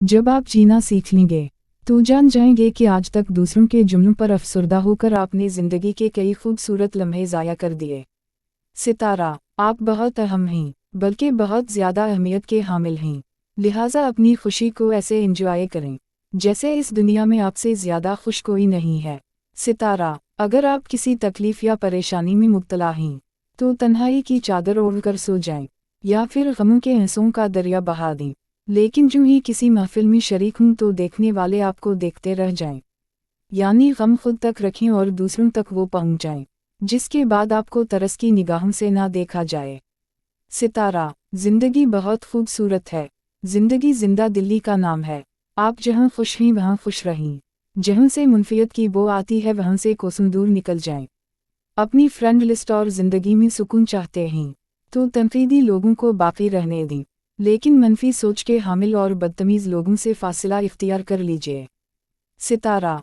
जब आप जीना सीख लेंगे तो जान जाएंगे कि आज तक दूसरों के जुम्मों पर अफसरदा होकर आपने ज़िंदगी के कई खूबसूरत लम्हे ज़ाया कर दिए। सितारा, आप बहुत अहम हैं, बल्कि बहुत ज़्यादा अहमियत के हामिल हैं। लिहाजा अपनी खुशी को ऐसे एंजॉय करें जैसे इस दुनिया में आपसे ज़्यादा खुश कोई नहीं है। सितारा, अगर आप किसी तकलीफ़ या परेशानी में मुब्तला हैं तो तन्हाई की चादर ओढ़ कर सो जाएं, या फिर गमों के आंसुओं का दरिया बहा दें। लेकिन जो ही किसी महफिल में शरीक हूँ तो देखने वाले आपको देखते रह जाएं। यानी गम खुद तक रखें और दूसरों तक वो पहुँच जाएं, जिसके बाद आपको तरस की निगाहों से ना देखा जाए। सितारा, जिंदगी बहुत खूबसूरत है। जिंदगी जिंदा दिल्ली का नाम है। आप जहाँ खुश हैं वहाँ खुश रहें। जहाँ से मुनफियत की बो आती है वहाँ से कोसों दूर निकल जाएं। अपनी फ्रेंड लिस्ट और ज़िंदगी में सुकून चाहते हैं तो तनकीदी लोगों को बाकी रहने दें, लेकिन मनफी सोच के हामिल और बदतमीज़ लोगों से फासिला इख्तियार कर लीजिए। सितारा,